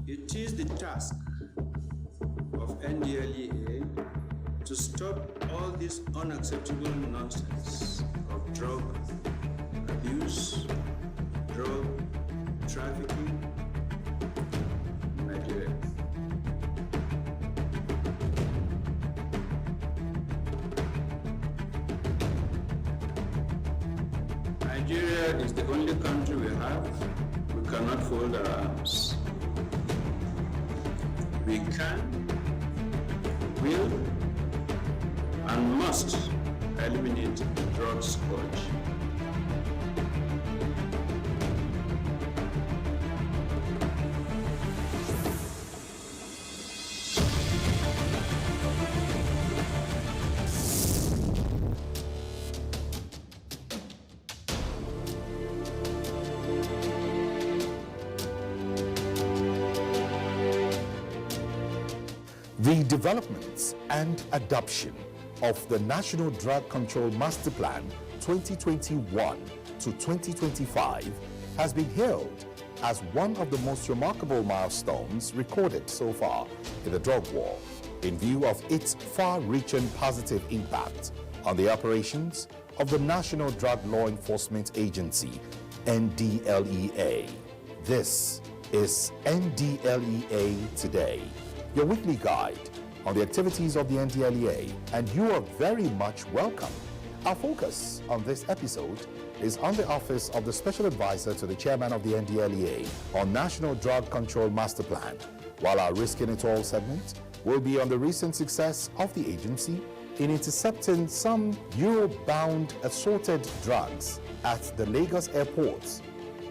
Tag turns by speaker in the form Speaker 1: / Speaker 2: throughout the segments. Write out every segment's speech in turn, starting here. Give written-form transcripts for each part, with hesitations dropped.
Speaker 1: It is the task of Ndlea to stop all this unacceptable nonsense of drug abuse, drug trafficking in Nigeria. Nigeria is the only country we have. We cannot fold our arms. We can, will, and must eliminate the drug scourge.
Speaker 2: The development and adoption of the National Drug Control Master Plan 2021 to 2025 has been hailed as one of the most remarkable milestones recorded so far in the drug war, in view of its far-reaching positive impact on the operations of the National Drug Law Enforcement Agency, NDLEA. This is NDLEA Today, your weekly guide on the activities of the NDLEA, and you are very much welcome. Our focus on this episode is on the Office of the Special Advisor to the Chairman of the NDLEA on National Drug Control Master Plan, while our Risk in It All segment will be on the recent success of the agency in intercepting some Euro-bound assorted drugs at the Lagos airports.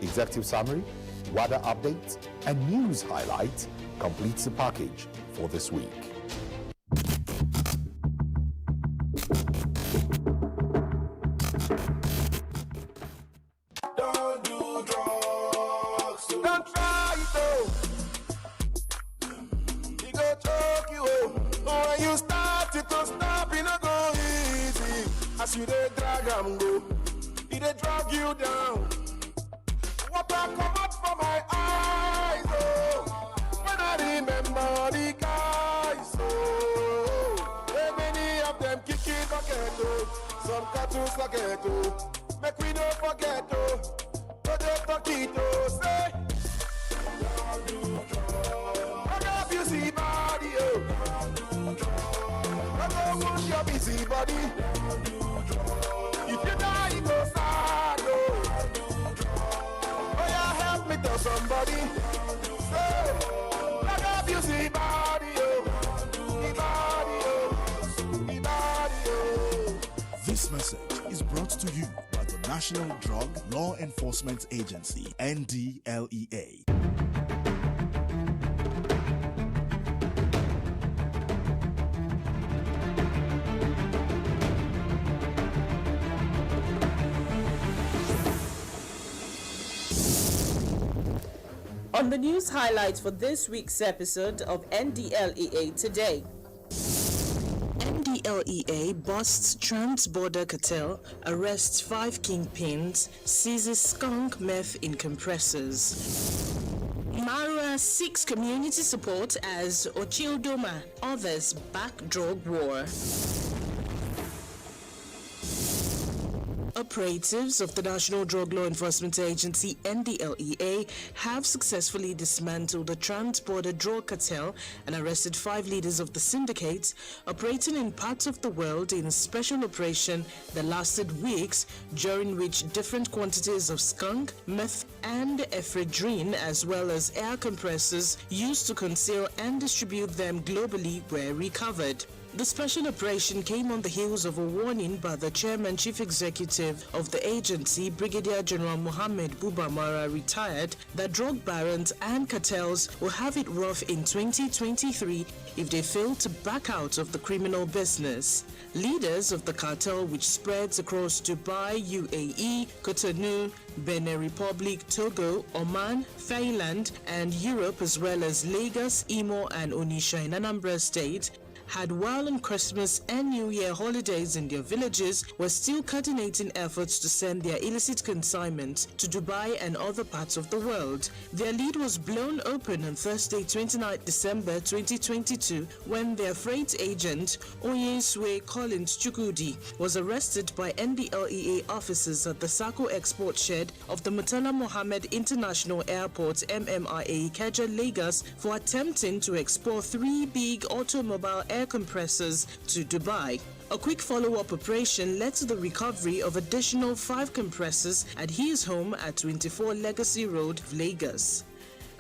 Speaker 2: Executive summary, weather update, and news highlight completes the package for this week.
Speaker 3: Don't do drugs, don't try it though. It go choke you oh. When you start it to stop, it no go easy. As you dey drag am go, it dey drag you down. Water come out from my eyes oh. When I remember the guys oh. Hey, many of them kick it bucket oh. Some cartoons forget oh. Make we don't forget oh. But they talk it oh. Say don't do drugs. I got busy body oh. Don't do drugs. I don't want your busy body. Don't do drugs. If you die you go sad oh. Don't do drugs. Oh yeah, help me tell somebody. Say I got busy body oh. The body oh. The body oh.
Speaker 4: This message is brought to you by the National Drug Law Enforcement Agency, NDLEA.
Speaker 5: On the news highlights for this week's episode of NDLEA Today. NDLEA busts trans-border cartel, arrests 5 kingpins, seizes skunk meth in compressors. Mara seeks community support as Ochildoma, others back drug war. Operatives of the National Drug Law Enforcement Agency, NDLEA, have successfully dismantled a trans-border drug cartel and arrested 5 leaders of the syndicate operating in parts of the world in a special operation that lasted weeks, during which different quantities of skunk, meth, and ephedrine, as well as air compressors used to conceal and distribute them globally, were recovered. The special operation came on the heels of a warning by the Chairman Chief Executive of the agency, Brigadier General Mohammed Buba Mara, retired, that drug barons and cartels will have it rough in 2023 if they fail to back out of the criminal business. Leaders of the cartel, which spreads across Dubai, UAE, Cotonou, Benin Republic, Togo, Oman, Thailand, and Europe, as well as Lagos, Imo, and Onitsha in Anambra State, had, while on Christmas and New Year holidays in their villages, were still coordinating efforts to send their illicit consignment to Dubai and other parts of the world. Their lead was blown open on Thursday, 29 December 2022, when their freight agent, Oyenswe Collins Chukudi, was arrested by NDLEA officers at the Sako export shed of the Murtala Mohammed International Airport MMIA Ikeja, Lagos, for attempting to export 3 big automobile air compressors to Dubai. A quick follow-up operation led to the recovery of additional 5 compressors at his home at 24 Legacy Road, Lagos.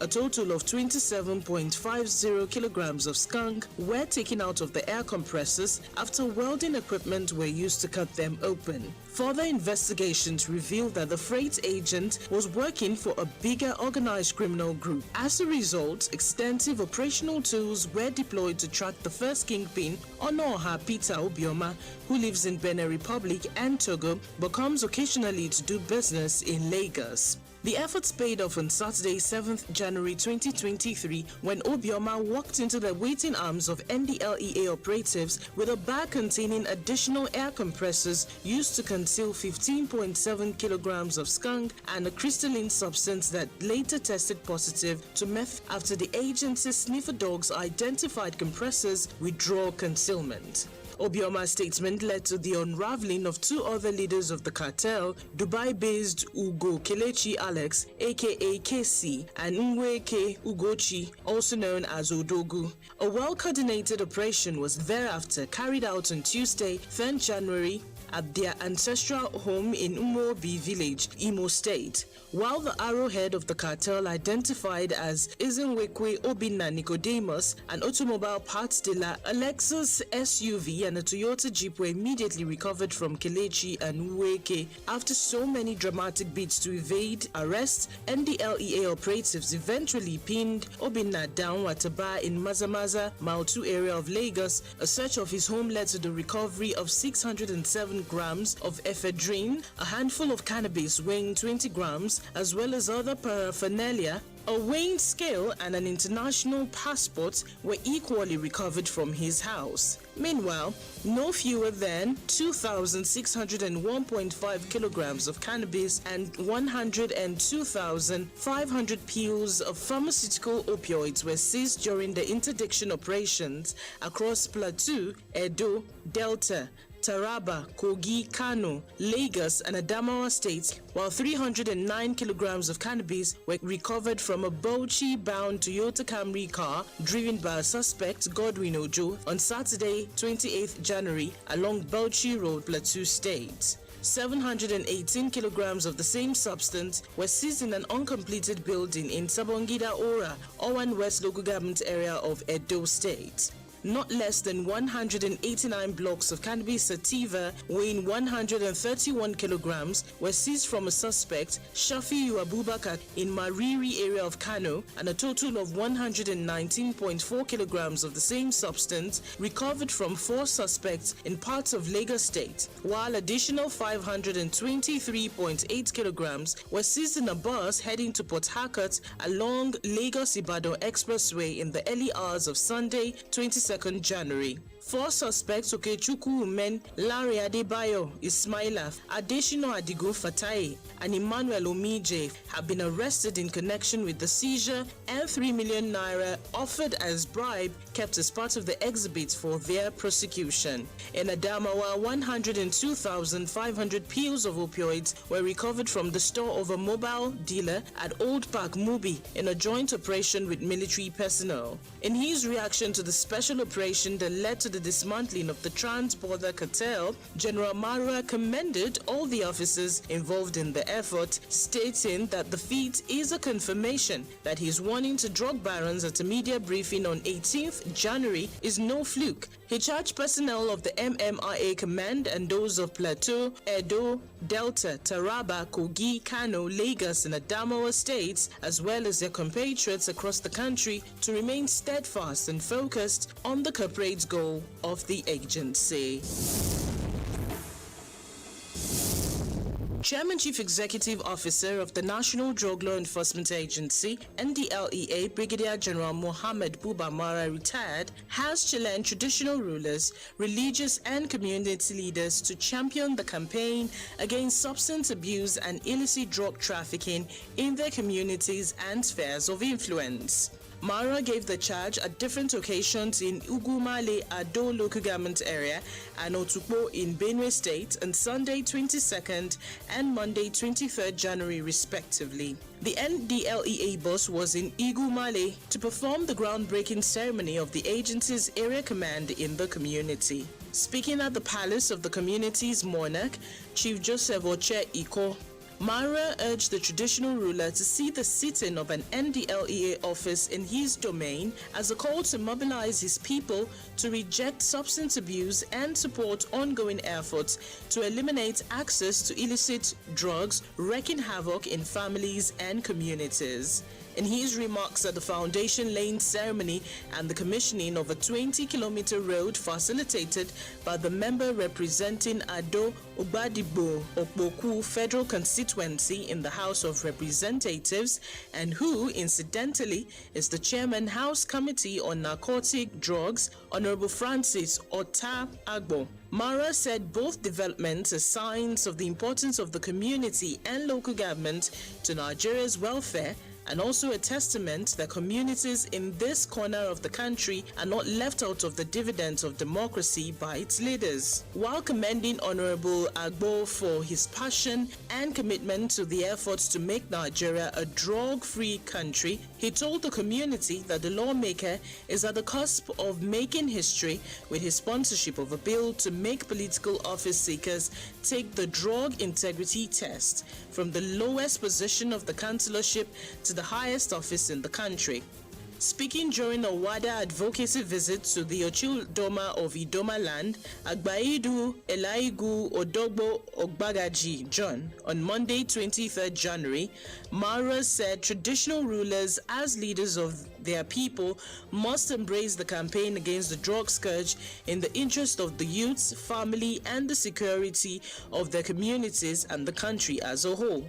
Speaker 5: A total of 27.50 kilograms of skunk were taken out of the air compressors after welding equipment were used to cut them open. Further investigations revealed that the freight agent was working for a bigger organized criminal group. As a result, extensive operational tools were deployed to track the first kingpin, Onoha Peter Obioma, who lives in Benin Republic and Togo, but comes occasionally to do business in Lagos. The efforts paid off on Saturday, 7th January 2023, when Obioma walked into the waiting arms of NDLEA operatives with a bag containing additional air compressors used to conceal 15.7 kilograms of skunk and a crystalline substance that later tested positive to meth after the agency's sniffer dogs identified compressors with draw concealment. Obioma's statement led to the unraveling of 2 other leaders of the cartel, Dubai-based Ugo Kelechi Alex, aka KC, and Nweke Ugochi, also known as Odogu. A well-coordinated operation was thereafter carried out on Tuesday, 3rd January, at their ancestral home in Umobi village, Imo State, while the arrowhead of the cartel, identified as Izenwekwe Obinna Nicodemus, an automobile parts dealer, a Lexus SUV and a Toyota Jeep were immediately recovered from Kelechi and Nweke. After so many dramatic beats to evade arrest, NDLEA operatives eventually pinned Obinna down at a bar in Mazamaza, Mile 2 area of Lagos. A search of his home led to the recovery of 607 grams of ephedrine, a handful of cannabis weighing 20 grams, as well as other paraphernalia. A weighing scale and an international passport were equally recovered from his house. Meanwhile, no fewer than 2,601.5 kilograms of cannabis and 102,500 pills of pharmaceutical opioids were seized during the interdiction operations across Plateau, Edo, Delta, Taraba, Kogi, Kano, Lagos, and Adamawa states, while 309 kilograms of cannabis were recovered from a Bauchi-bound Toyota Camry car driven by a suspect, Godwin Ojo, on Saturday, 28th January, along Bauchi Road, Plateau State. 718 kilograms of the same substance were seized in an uncompleted building in Sabongida Ora, Owan West local government area of Edo State. Not less than 189 blocks of cannabis sativa weighing 131 kilograms were seized from a suspect, Shafiu Abubakar, in Mariri area of Kano, and a total of 119.4 kilograms of the same substance recovered from 4 suspects in parts of Lagos State, while additional 523.8 kilograms were seized in a bus heading to Port Harcourt along Lagos-Ibadan Expressway in the early hours of Sunday, 22nd January. 4 suspects, Okechukwu Umen, Larry Adebayo, Ismaila, Adeshino Adigun Fatai, and Emmanuel Omije, have been arrested in connection with the seizure and 3 million naira offered as bribe kept as part of the exhibit for their prosecution. In Adamawa, 102,500 pills of opioids were recovered from the store of a mobile dealer at Old Park, Mubi, in a joint operation with military personnel. In his reaction to the special operation that led to the dismantling of the trans-border cartel, General Marua commended all the officers involved in the effort, stating that the feat is a confirmation that his warning to drug barons at a media briefing on 18th January is no fluke. He charged personnel of the MMIA command and those of Plateau, Edo, Delta, Taraba, Kogi, Kano, Lagos, and Adamawa states, as well as their compatriots across the country, to remain steadfast and focused on the corporate goal of the agency. Chairman Chief Executive Officer of the National Drug Law Enforcement Agency, NDLEA, Brigadier General Mohammed Buba Mara, retired, has challenged traditional rulers, religious and community leaders to champion the campaign against substance abuse and illicit drug trafficking in their communities and spheres of influence. Mara gave the charge at different occasions in Ugumale Ado local government area and Otukpo in Benue State on Sunday 22nd and Monday 23rd January respectively. The NDLEA boss was in Igumale to perform the groundbreaking ceremony of the agency's area command in the community. Speaking at the palace of the community's monarch, Chief Joseph Oche Iko, Mara urged the traditional ruler to see the sitting of an NDLEA office in his domain as a call to mobilize his people to reject substance abuse and support ongoing efforts to eliminate access to illicit drugs, wreaking havoc in families and communities. In his remarks at the foundation laying ceremony and the commissioning of a 20-kilometer road facilitated by the member representing Ado Ogbadibo Okboku Federal Constituency in the House of Representatives, and who, incidentally, is the Chairman House Committee on Narcotic Drugs, Honorable Francis Ota Agbo, Mara said both developments are signs of the importance of the community and local government to Nigeria's welfare, and also a testament that communities in this corner of the country are not left out of the dividends of democracy by its leaders. While commending Honorable Agbo for his passion and commitment to the efforts to make Nigeria a drug-free country, he told the community that the lawmaker is at the cusp of making history with his sponsorship of a bill to make political office seekers take the drug integrity test from the lowest position of the councillorship to the highest office in the country. Speaking during a WADA advocacy visit to the Ochildoma of Idoma land, Agbaidu Elaigu Odogbo Ogbagaji John, on Monday 23rd January, Mara said traditional rulers as leaders of their people must embrace the campaign against the drug scourge in the interest of the youths, family and the security of their communities and the country as a whole.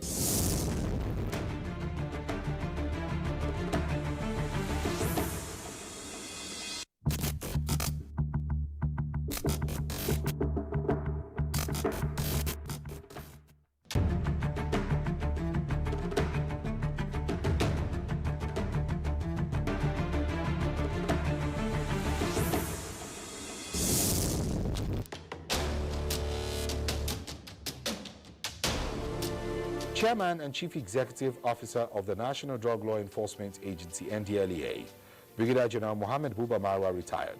Speaker 2: Chairman and Chief Executive Officer of the National Drug Law Enforcement Agency, NDLEA, Brigadier General Mohammed Buba Marwa, retired,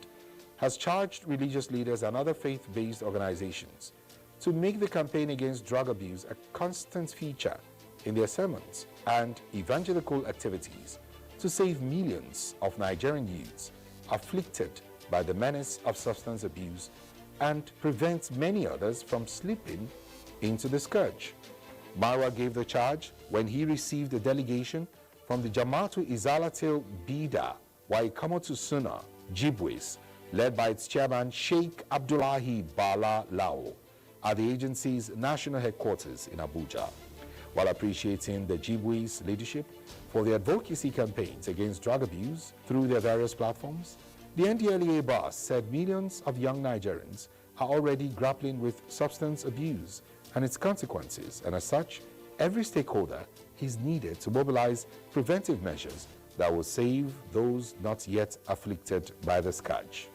Speaker 2: has charged religious leaders and other faith-based organizations to make the campaign against drug abuse a constant feature in their sermons and evangelical activities to save millions of Nigerian youths afflicted by the menace of substance abuse and prevent many others from slipping into the scourge. Marwa gave the charge when he received a delegation from the Jama'atu Izalatil Bida Waikamotu Sunnah Jibwis, led by its chairman Sheikh Abdullahi Bala Lao, at the agency's national headquarters in Abuja. While appreciating the Jibwis leadership for their advocacy campaigns against drug abuse through their various platforms, the NDLEA boss said millions of young Nigerians are already grappling with substance abuse and its consequences, and as such, every stakeholder is needed to mobilize preventive measures that will save those not yet afflicted by the scourge.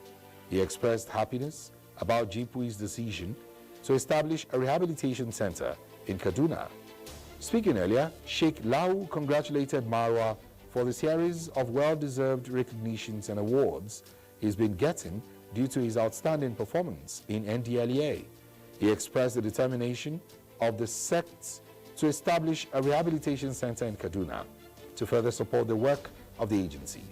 Speaker 2: He expressed happiness about Jibwi's decision to establish a rehabilitation center in Kaduna. Speaking earlier, Sheikh Lau congratulated Marwa for the series of well-deserved recognitions and awards he's been getting due to his outstanding performance in NDLEA. He expressed the determination of the sect to establish a rehabilitation center in Kaduna to further support the work of the agency.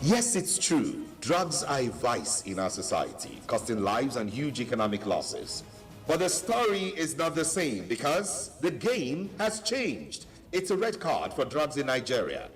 Speaker 6: Yes, it's true. Drugs are a vice in our society, costing lives and huge economic losses.
Speaker 2: But the story is not the same because the game has changed. It's a red card for drugs in Nigeria.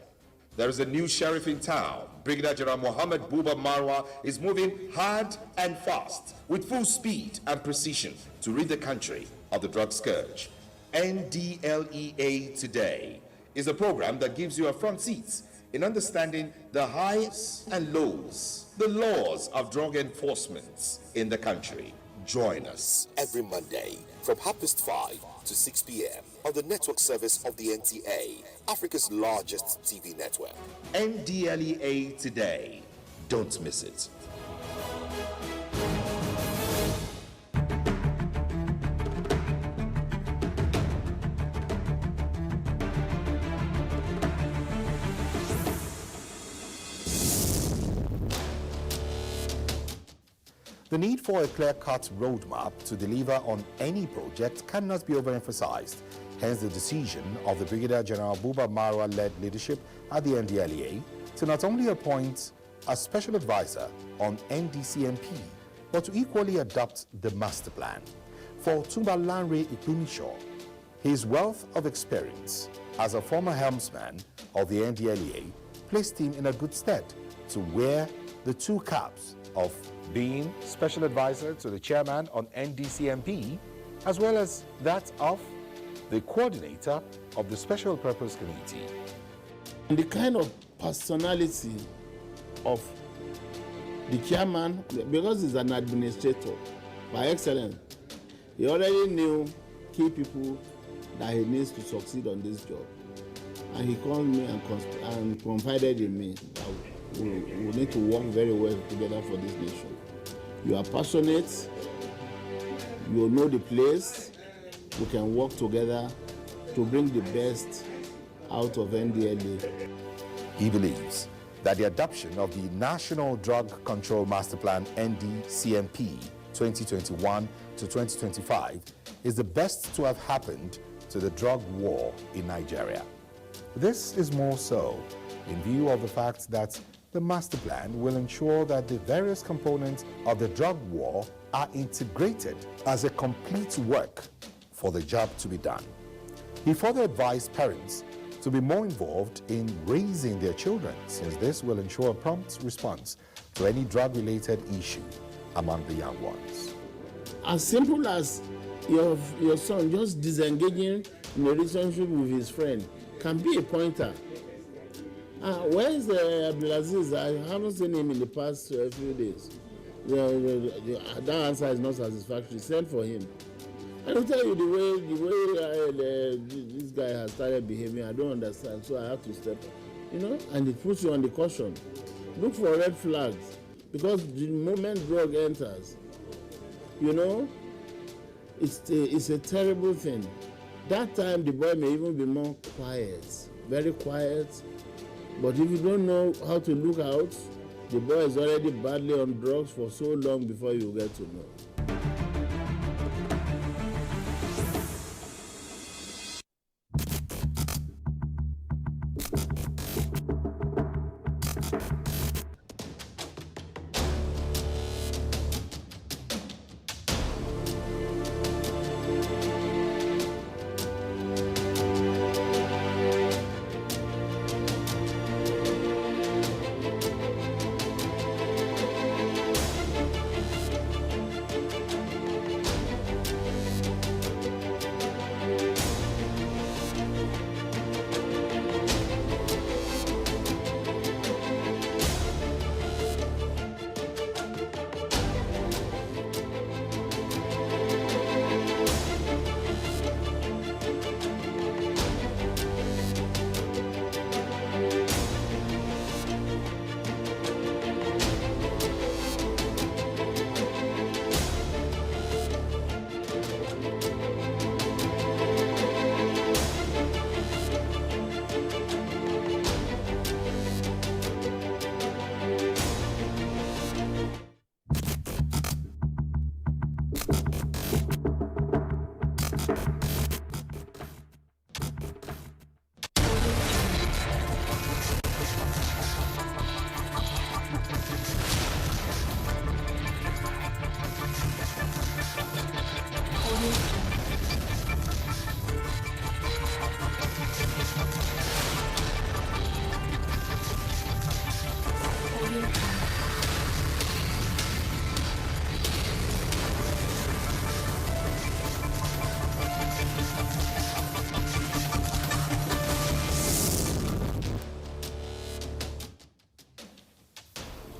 Speaker 2: There is a new sheriff in town. Brigadier General Mohammed Buba Marwa is moving hard and fast with full speed and precision to rid the country of the drug scourge. Ndlea Today is a program that gives you a front seat in understanding the highs and lows, the laws of drug enforcement in the country. Join us every Monday from 5:30 to 6 p.m. on the network service of the NTA, Africa's largest TV network. Ndlea Today. Don't miss it. The need for a clear-cut roadmap to deliver on any project cannot be overemphasized. Hence the decision of the Brigadier General Buba Marwa-led leadership at the Ndlea to not only appoint a special advisor on NDCMP, but to equally adopt the master plan. For Tumbalanre Ikumisho, his wealth of experience as a former helmsman of the Ndlea placed him in a good stead to wear the two caps of being special advisor to the chairman on NDCMP, as well as that of the coordinator of the Special Purpose Committee.
Speaker 6: The kind of personality of the chairman, because he's an administrator by excellence, he already knew key people that he needs to succeed on this job. And he called me and confided in me that we need to work very well together for this nation. You are passionate, you know the place, we can work together to bring the best out of Ndlea.
Speaker 2: He believes that the adoption of the National Drug Control Master Plan NDCMP 2021 to 2025 is the best to have happened to the drug war in Nigeria. This is more so in view of the fact that the master plan will ensure that the various components of the drug war are integrated as a complete work for the job to be done. He further advised parents to be more involved in raising their children, since this will ensure a prompt response to any drug-related issue among the young ones.
Speaker 6: As simple as your son just disengaging in a relationship with his friend can be a pointer. Where is Abdulaziz? I haven't seen him in the past few days. That answer is not satisfactory. Send for him. I will tell you the way this guy has started behaving, I don't understand, so I have to step up. And it puts you on the caution. Look for red flags, because the moment drug enters, it's a terrible thing. That time the boy may even be more quiet, very quiet. But if you don't know how to look out, the boy is already badly on drugs for so long before you get to know.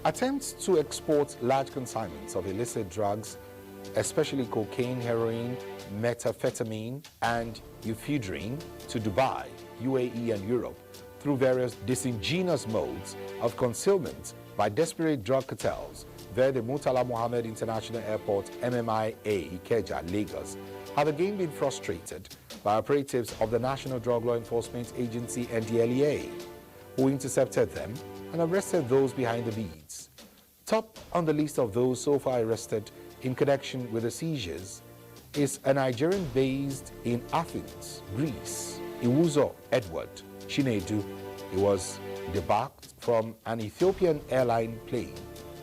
Speaker 2: Attempts to export large consignments of illicit drugs, especially cocaine, heroin, methamphetamine, and ephedrine, to Dubai, UAE, and Europe through various disingenuous modes of concealment by desperate drug cartels via the Murtala Mohammed International Airport, MMIA, Ikeja, Lagos, have again been frustrated by operatives of the National Drug Law Enforcement Agency, Ndlea, who intercepted them and arrested those behind the beads. Top on the list of those so far arrested in connection with the seizures is a Nigerian based in Athens, Greece, Iwuzo Edward Chinedu. He was debarked from an Ethiopian airline plane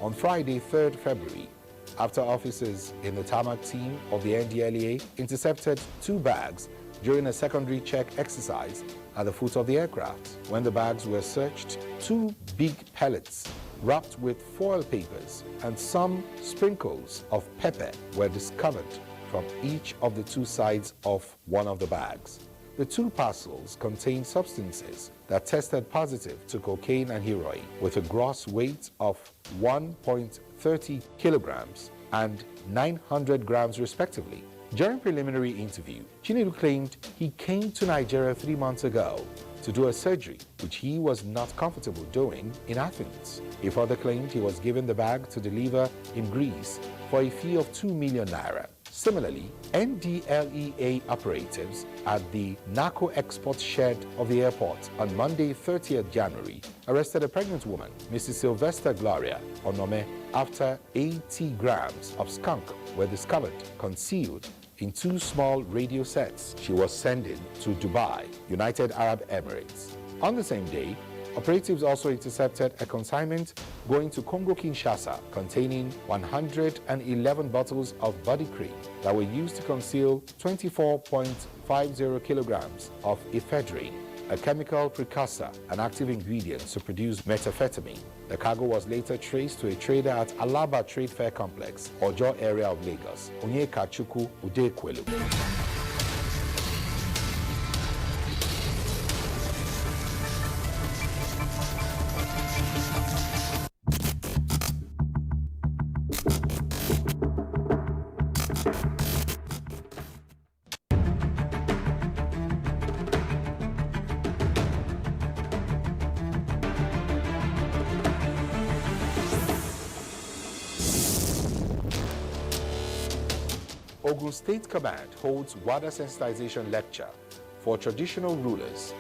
Speaker 2: on Friday, 3rd February, after officers in the tarmac team of the Ndlea intercepted 2 bags during a secondary check exercise at the foot of the aircraft. When the bags were searched, 2 big pellets wrapped with foil papers and some sprinkles of pepper were discovered from each of the 2 sides of one of the bags. The 2 parcels contained substances that tested positive to cocaine and heroin with a gross weight of 1.30 kilograms and 900 grams respectively. During preliminary interview, Chinedu claimed he came to Nigeria 3 months ago to do a surgery which he was not comfortable doing in Athens. He further claimed he was given the bag to deliver in Greece for a fee of 2 million naira. Similarly, Ndlea operatives at the narco export shed of the airport on Monday, 30th January, arrested a pregnant woman, Mrs. Sylvester Gloria Onome, after 80 grams of skunk were discovered concealed in 2 small radio sets she was sending to Dubai, United Arab Emirates. On the same day, operatives also intercepted a consignment going to Congo-Kinshasa containing 111 bottles of body cream that were used to conceal 24.50 kilograms of ephedrine, a chemical precursor and active ingredient to produce methamphetamine. The cargo was later traced to a trader at Alaba Trade Fair Complex, Ojo area of Lagos, Onyekachuku Udekwelu. Ogun State Command holds WADA sensitization lecture for traditional rulers,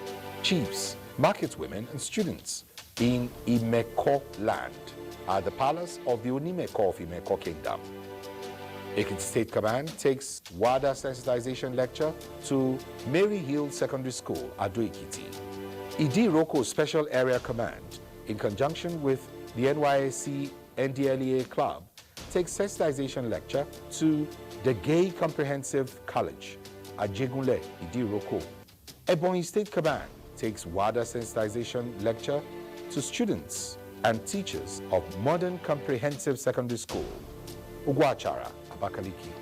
Speaker 2: chiefs, market women, and students in Imeko land at the palace of the Onimeko of Imeko Kingdom. Ekiti State Command takes WADA sensitization lecture to Mary Hill Secondary School, Ado Ekiti. Idi Roko Special Area Command, in conjunction with the NYSC Ndlea Club, takes sensitization lecture to the Gay Comprehensive College, Ajegunle, Idi Roko. Ebonyi State Command takes WADA sensitization lecture to students and teachers of Modern Comprehensive Secondary School, Ugwachara, Abakaliki.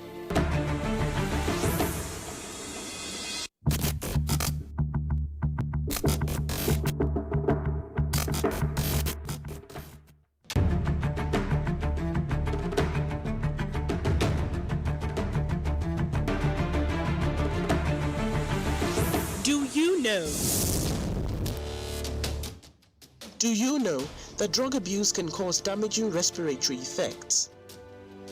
Speaker 5: Do you know that drug abuse can cause damaging respiratory effects?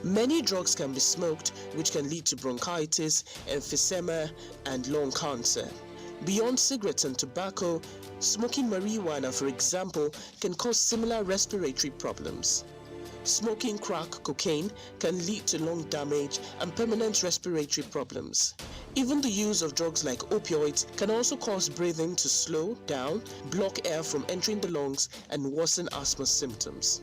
Speaker 5: Many drugs can be smoked, which can lead to bronchitis, emphysema, and lung cancer. Beyond cigarettes and tobacco, smoking marijuana, for example, can cause similar respiratory problems. Smoking crack cocaine can lead to lung damage and permanent respiratory problems. Even the use of drugs like opioids can also cause breathing to slow down, block air from entering the lungs, and worsen asthma symptoms.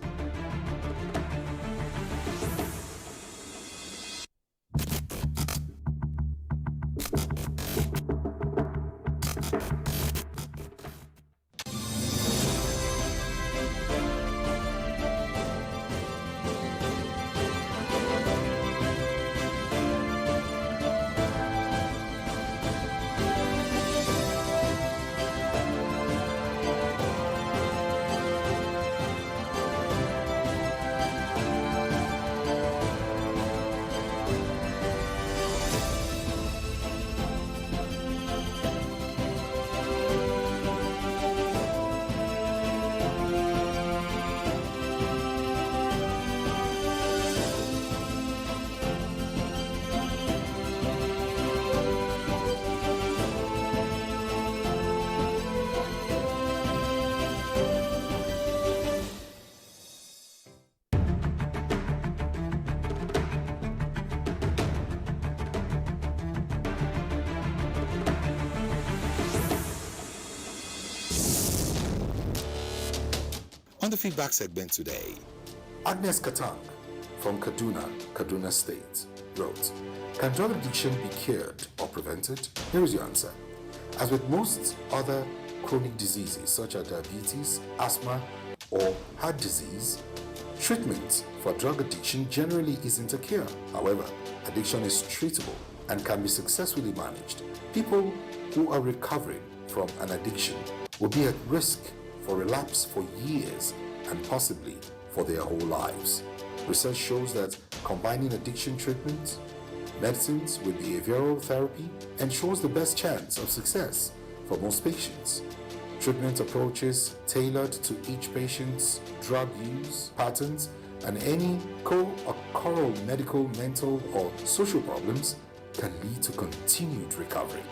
Speaker 2: On the feedback segment today, Agnes Katang from Kaduna State, wrote, "Can drug addiction be cured or prevented?" Here is your answer. As with most other chronic diseases such as diabetes, asthma, or heart disease, treatment for drug addiction generally isn't a cure. However, addiction is treatable and can be successfully managed. People who are recovering from an addiction will be at risk for relapse for years and possibly for their whole lives. Research shows that combining addiction treatment, medicines with behavioral therapy ensures the best chance of success for most patients. Treatment approaches tailored to each patient's drug use patterns and any co-occurring medical, mental, or social problems can lead to continued recovery.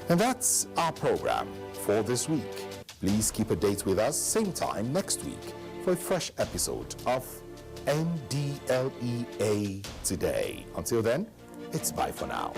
Speaker 2: And that's our program for this week. Please keep a date with us same time next week for a fresh episode of Ndlea Today. Until then, it's bye for now.